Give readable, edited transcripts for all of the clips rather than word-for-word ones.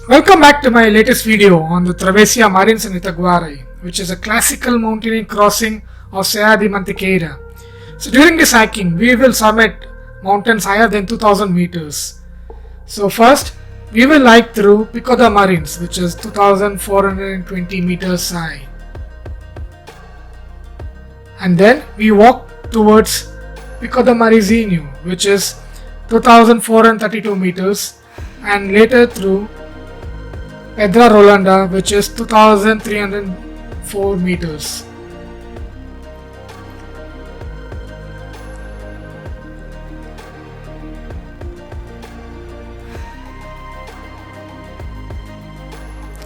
Welcome back to my latest video on the Travessia Marins in Itaguare, which is a classical mountaineering crossing of Serra de Mantiqueira. So during this hiking, we will summit mountains higher than 2000 meters. So first, we will hike through Pico de Marins, which is 2420 meters high. And then we walk towards Pico de Marinzinho, which is 2432 meters, and later through Pedra Redonda, which is 2304 meters.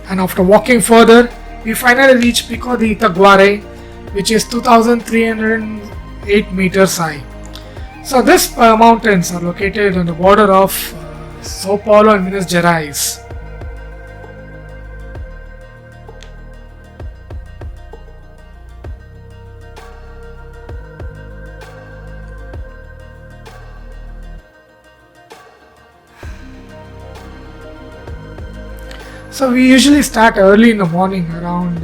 And after walking further, we finally reach Pico de Itaguare, which is 2308 meters high. So these mountains are located on the border of Sao Paulo and Minas Gerais. So we usually start early in the morning around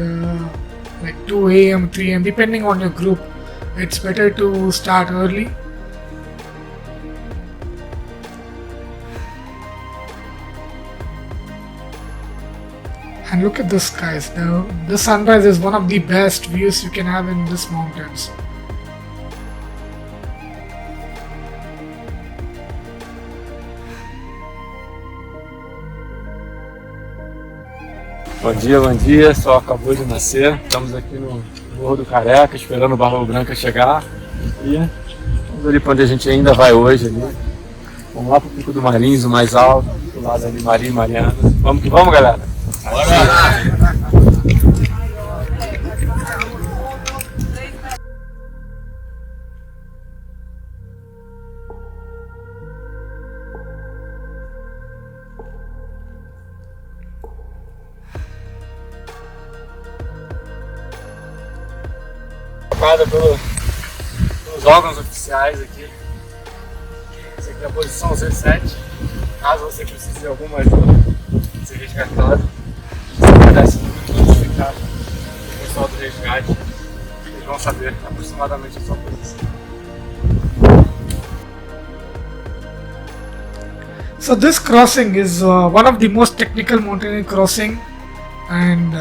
like 2 a.m. 3 a.m. depending on your group. It's better to start early. And look at this, guys. The sunrise is one of the best views you can have in these mountains. Bom dia, sol acabou de nascer, estamos aqui no Morro do Careca, esperando o Barba Branca chegar e vamos ali para onde a gente ainda vai hoje ali. Vamos lá para o Pico do Marinzinho, mais alto, do lado ali Marinho e Mariana. Vamos que vamos, galera! Bora! Pelos órgãos oficiais aqui. Essa aqui é a posição Z7. Caso você precise de alguma ajuda, ser resgatado, você vai dar esse número de notificar o pessoal do resgate. Eles vão saber aproximadamente a sua posição. So this crossing is one of the most technical mountaineering crossing, and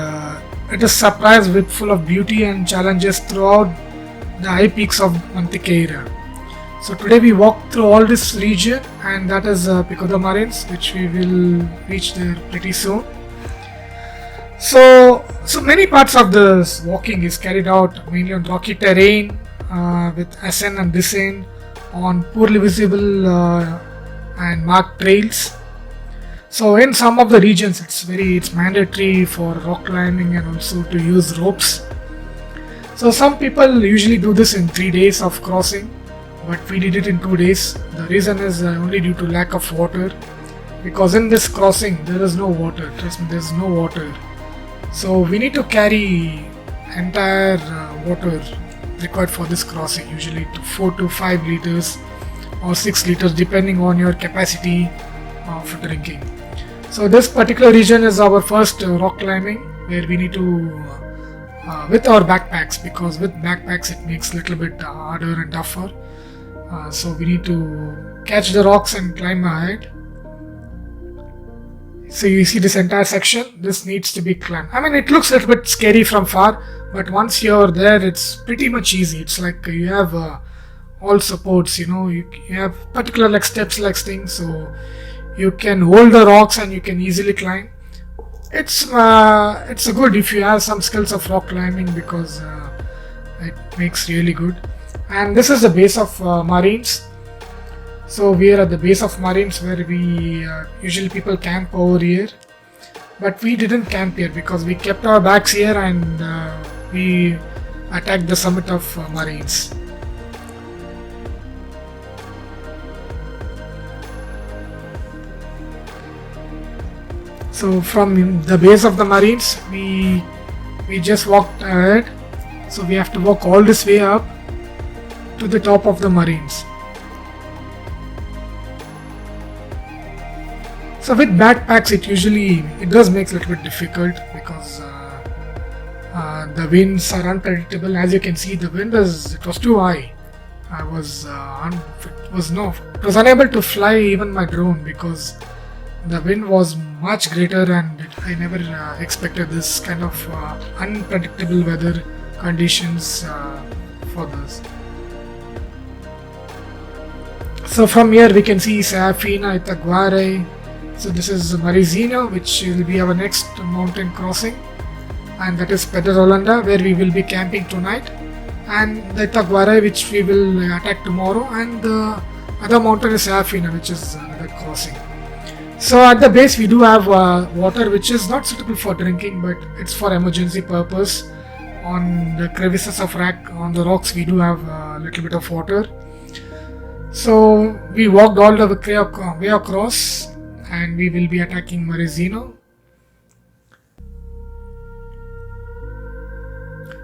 it is surprised with full of beauty and challenges throughout the high peaks of Mantiqueira. So today we walk through all this region, and that is Pico de Marins, which we will reach there pretty soon. So many parts of this walking is carried out mainly on rocky terrain with ascent and descent on poorly visible and marked trails. So in some of the regions it's mandatory for rock climbing and also to use ropes. So some people usually do this in 3 days of crossing, but we did it in 2 days. The reason is only due to lack of water, because in this crossing there is no water. Trust me, there is no water. So we need to carry entire water required for this crossing, usually to 4 to 5 liters or 6 liters depending on your capacity of drinking. So this particular region is our first rock climbing, where we need to with our backpacks, because with backpacks it makes a little bit harder and tougher. So we need to catch the rocks and climb ahead. So you see this entire section, this needs to be climbed. I mean, it looks a little bit scary from far, but once you're there it's pretty much easy. It's like you have all supports, you have particular like steps like things, so you can hold the rocks and you can easily climb. It's good if you have some skills of rock climbing, because it makes really good. And this is the base of Marins. So we are at the base of Marins, where we usually people camp over here, but we didn't camp here because we kept our bags here and we attacked the summit of Marins. So from the base of the Marins, we just walked ahead. So we have to walk all this way up to the top of the Marins. So with backpacks, it does make it a little bit difficult because the winds are unpredictable. As you can see, it was too high. It was unable to fly even my drone because the wind was much greater, and I never expected this kind of unpredictable weather conditions for this. So from here we can see Serra, Itaguare. So this is Marinzinho, which will be our next mountain crossing, and that is Pedra Redonda, where we will be camping tonight, and the Itaguare, which we will attack tomorrow, and the other mountain is Serra, which is another crossing. So at the base we do have water, which is not suitable for drinking, but it's for emergency purpose. On the crevices of on the rocks we do have a little bit of water. So we walked all the way across, and we will be attacking Marinzinho.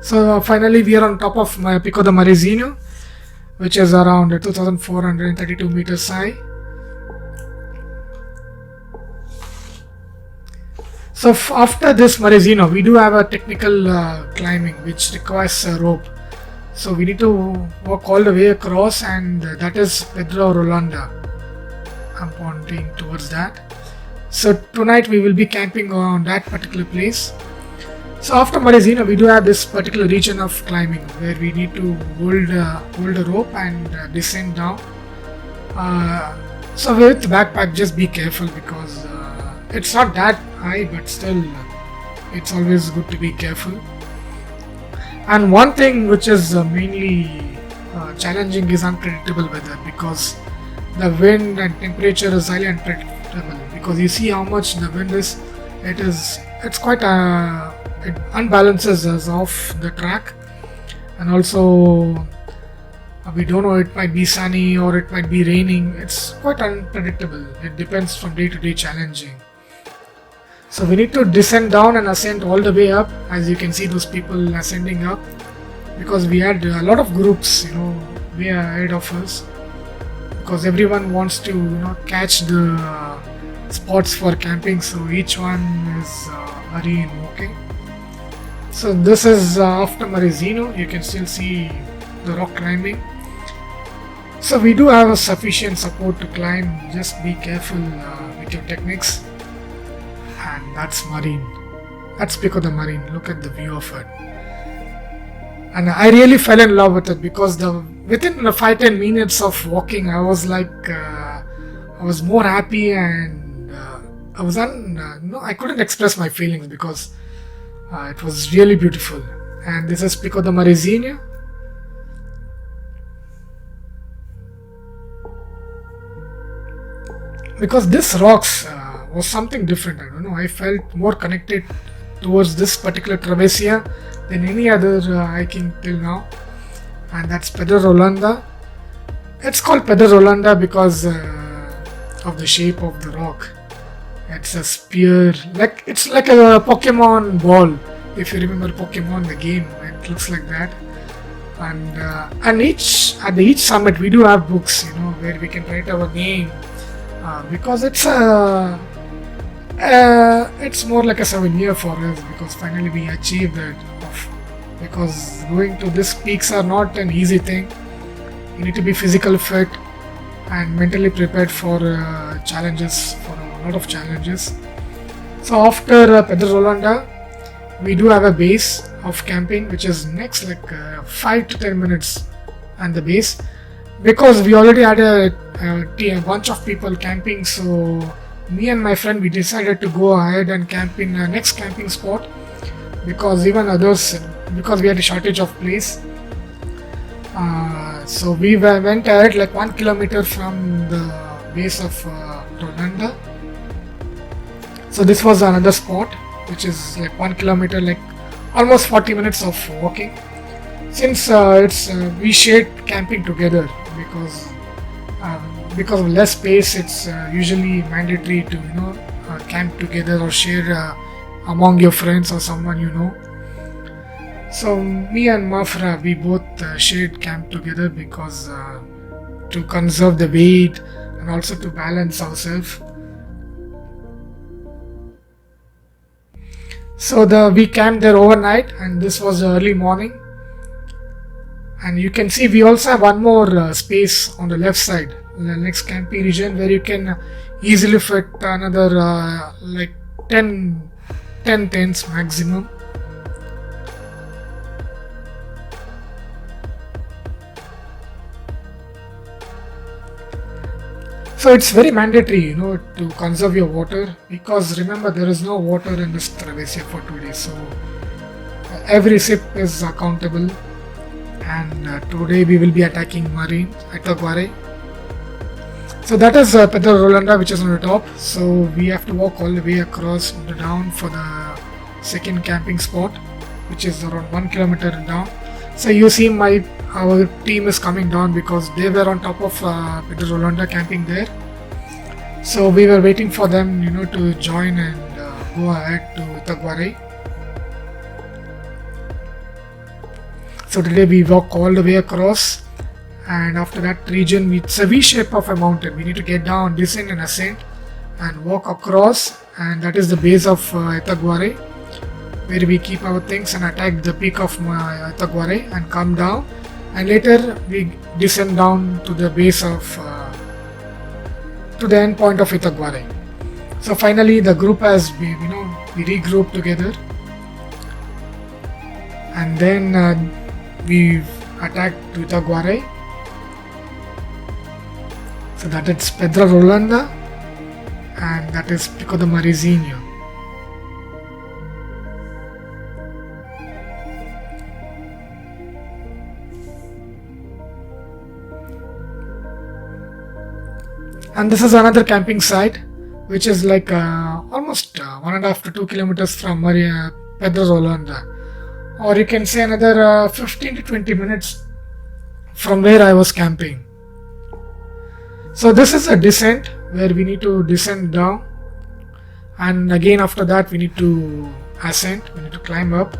So finally we are on top of Pico de Marinzinho, which is around 2432 meters high. So after this Marinzinho, we do have a technical climbing which requires a rope. So we need to walk all the way across, and that is Pedra Redonda. I'm pointing towards that. So tonight we will be camping on that particular place. So after Marinzinho, we do have this particular region of climbing where we need to hold a rope and descend down. So with backpack, just be careful because it's not that high, but still it's always good to be careful. And one thing which is mainly challenging is unpredictable weather, because the wind and temperature is highly unpredictable. Because you see how much the wind is, it's quite it unbalances us off the track, and also we don't know, it might be sunny or it might be raining. It's quite unpredictable. It depends from day to day, challenging. So we need to descend down and ascend all the way up. As you can see, those people ascending up, because we had a lot of groups, way ahead of us, because everyone wants to catch the spots for camping. So each one is hurry in walking. So this is after Marinzinho. You can still see the rock climbing. So we do have a sufficient support to climb. Just be careful with your techniques. And that's Pico de Marin. Look at the view of it. And I really fell in love with it, because within the 5-10 minutes of walking, I was like, I was more happy, and I couldn't express my feelings, because it was really beautiful. And this is Pico de Marinzinho. Because this rocks was something different. I don't know, I felt more connected towards this particular Travessia than any other hiking till now. And that's Pedra Redonda. It's called Pedra Redonda because of the shape of the rock. It's a spear, it's like a Pokemon ball. If you remember Pokemon, the game, it looks like that. And at each summit we do have books, where we can write our name, because it's more like a souvenir for us, because finally we achieved it. Because going to these peaks are not an easy thing. You need to be physically fit and mentally prepared for challenges, for a lot of challenges. So after Pedra Redonda, we do have a base of camping, which is next 5 to 10 minutes and the base, because we already had a bunch of people camping. So me and my friend, we decided to go ahead and camp in the next camping spot, because even others, because we had a shortage of place. So we went ahead 1 kilometer from the base of Redonda. So this was another spot, which is 1 kilometer, almost 40 minutes of walking. Since we shared camping together, because of less space, it's usually mandatory to camp together or share among your friends or someone you know. So me and Mafra, we both shared camp together, because to conserve the weight and also to balance ourselves. So we camped there overnight, and this was early morning. And you can see we also have one more space on the left side, the next camping region, where you can easily fit another like 10 tents maximum. So it's very mandatory, to conserve your water, because remember there is no water in this Travessia for 2 days. So every sip is accountable. And today we will be attacking Itaguare. So that is Pedra Redonda, which is on the top. So we have to walk all the way across down for the second camping spot, which is around 1 kilometer down. So you see our team is coming down because they were on top of Pedra Redonda camping there. So we were waiting for them, to join and go ahead to Itaguare. So today we walk all the way across, and after that region, it's a V shape of a mountain. We need to get down, descend and ascend and walk across, and that is the base of Itaguare, where we keep our things and attack the peak of Itaguare and come down, and later we descend down to the base of to the end point of Itaguare. So finally the group has we regrouped together, and then we've attacked to Itaguare. So that is Pedra Redonda, and that is Pico de Marinzinho. And this is another camping site, which is like almost 1.5 to 2 kilometers from Pedra Redonda. Or you can say another 15 to 20 minutes from where I was camping. So this is a descent where we need to descend down, and again after that we need to ascend, we need to climb up.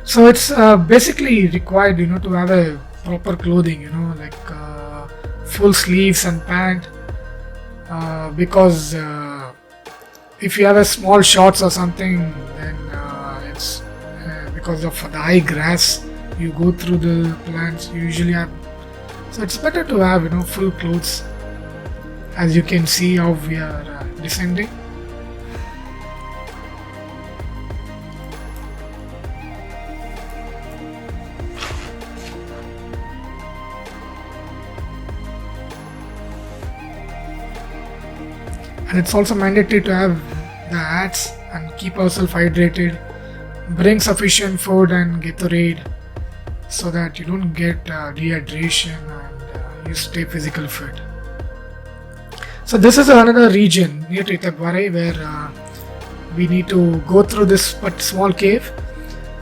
So it's basically required to have a proper clothing, like full sleeves and pant, because if you have a small shorts or something, then it's because of the high grass you go through the plants you usually have. So it's better to have full clothes, as you can see how we are descending. And it's also mandatory to have the hats and keep ourselves hydrated, bring sufficient food and Gatorade so that you don't get dehydration and you stay physically fit. So this is another region near to Itaguare where we need to go through this small cave.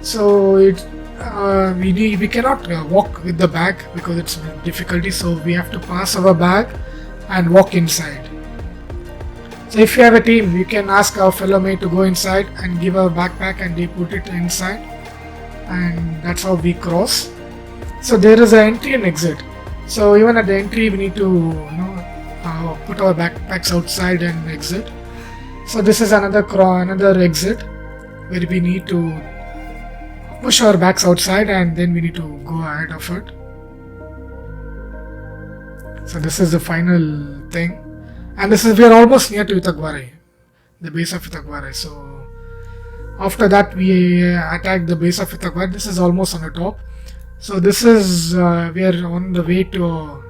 So we cannot walk with the bag because it's difficulty, so we have to pass our bag and walk inside. So if you have a team, you can ask our fellow mate to go inside and give our backpack and they put it inside, and that's how we cross. So there is an entry and exit. So even at the entry we need to put our backpacks outside and exit. So this is another exit where we need to push our bags outside and then we need to go ahead of it. So this is the final thing. And we are almost near to Itaguare, the base of Itaguare. So after that we attack the base of Itaguare. This is almost on the top. So this is we are on the way to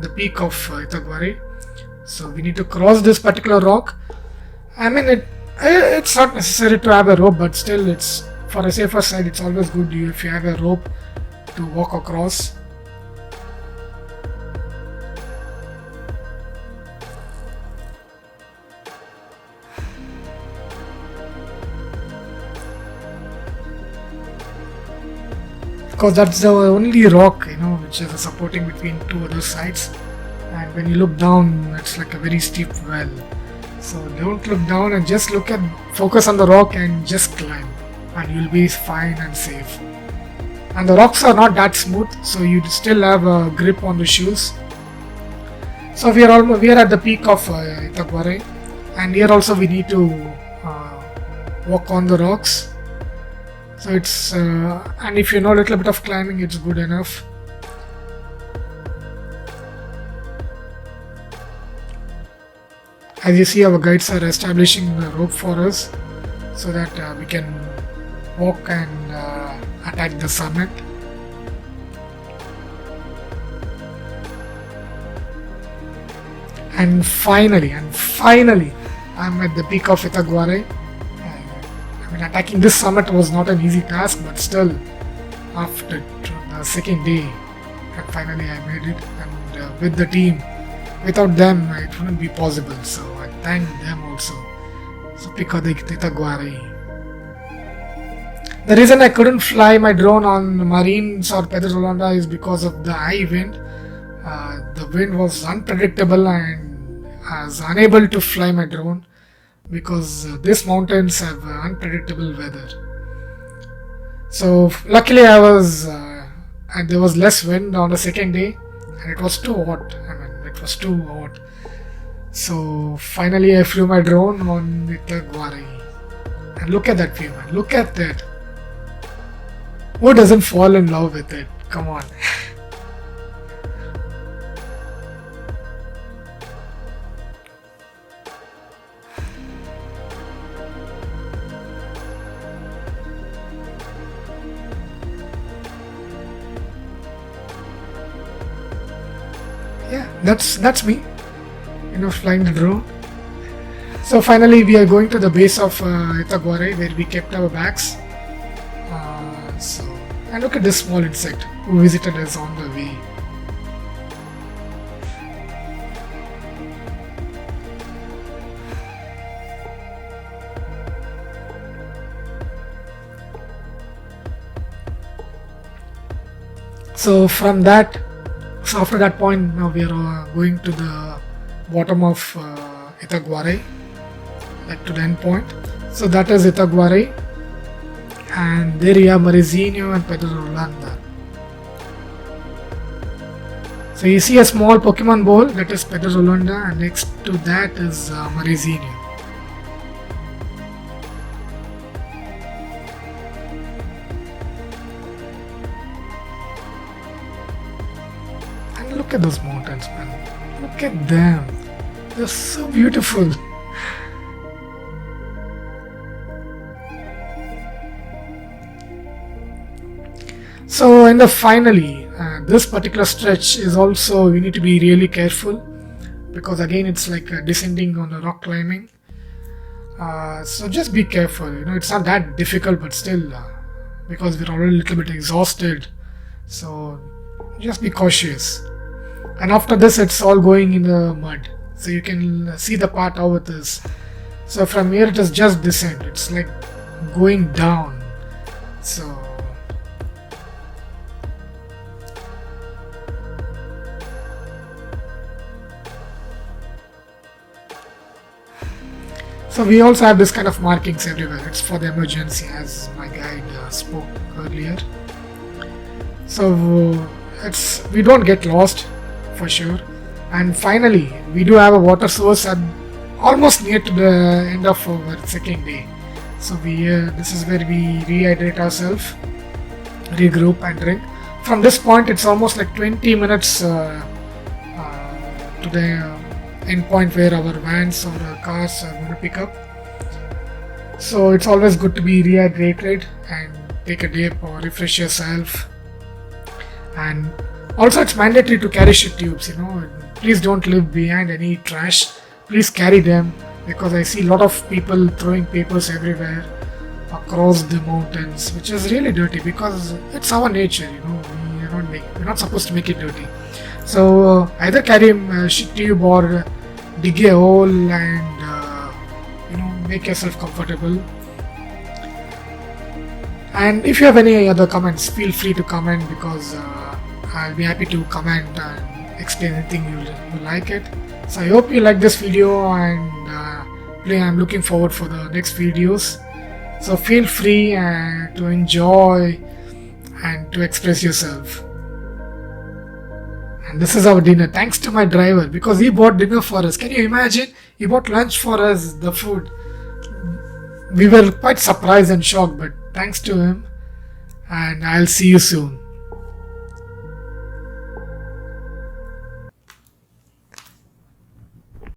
the peak of Itaguare. So we need to cross this particular rock. I mean it's not necessary to have a rope, but still it's for a safer side. It's always good if you have a rope to walk across. Because that's the only rock which is supporting between two other sides, and when you look down it's like a very steep well. So don't look down and just focus on the rock and just climb, and you'll be fine and safe. And the rocks are not that smooth, so you still have a grip on the shoes. So we are at the peak of Itaguare, and here also we need to walk on the rocks. So it's and if you know a little bit of climbing, it's good enough. As you see, our guides are establishing the rope for us so that we can walk and attack the summit. And finally, I'm at the peak of Itaguare. Attacking this summit was not an easy task, but still, after the second day, and finally I made it. And with the team, without them, it wouldn't be possible. So I thank them also. So Pico de Itaguare. The reason I couldn't fly my drone on Marines or Pedra Redonda is because of the high wind. The wind was unpredictable and I was unable to fly my drone because these mountains have unpredictable weather. So luckily I was and there was less wind on the second day and it was too hot. It was too hot. So finally I flew my drone on Itaguare. And look at that view, man. Look at that. Who doesn't fall in love with it? Come on. Yeah, that's me, flying the drone. So finally we are going to the base of Itaguare where we kept our bags. And look at this small insect who visited us on the way. So after that point, now we are going to the bottom of Itaguare, like to the end point. So that is Itaguare, and there you have Marinzinho and Pedra Redonda. So you see a small Pokemon ball, that is Pedra Redonda, and next to that is Marinzinho. Look at those mountains, man. Look at them. They're so beautiful. So, and finally, this particular stretch is also, you need to be really careful because again, it's like descending on the rock climbing. So just be careful. It's not that difficult, but still, because we're already a little bit exhausted. So just be cautious. And after this it's all going in the mud, so you can see the part how it is. So from here it is just descent, it's like going down. So we also have this kind of markings everywhere. It's for the emergency, as my guide spoke earlier. So we don't get lost for sure. And finally, we do have a water source and almost near to the end of our second day. So this is where we rehydrate ourselves, regroup and drink. From this point, it's almost like 20 minutes to the end point where our vans or cars are going to pick up. So it's always good to be rehydrated and take a dip or refresh yourself. And also, it's mandatory to carry shit tubes, Please don't leave behind any trash. Please carry them, because I see a lot of people throwing papers everywhere across the mountains, which is really dirty because it's our nature, we're not supposed to make it dirty. So either carry a shit tube or dig a hole and make yourself comfortable. And if you have any other comments, feel free to comment, because I'll be happy to comment and explain anything you like it. So I hope you like this video, and I'm looking forward for the next videos. So feel free to enjoy and to express yourself. And this is our dinner, thanks to my driver, because he bought dinner for us. Can you imagine? He bought lunch for us, the food. we were quite surprised and shocked, but thanks to him, and I'll see you soon.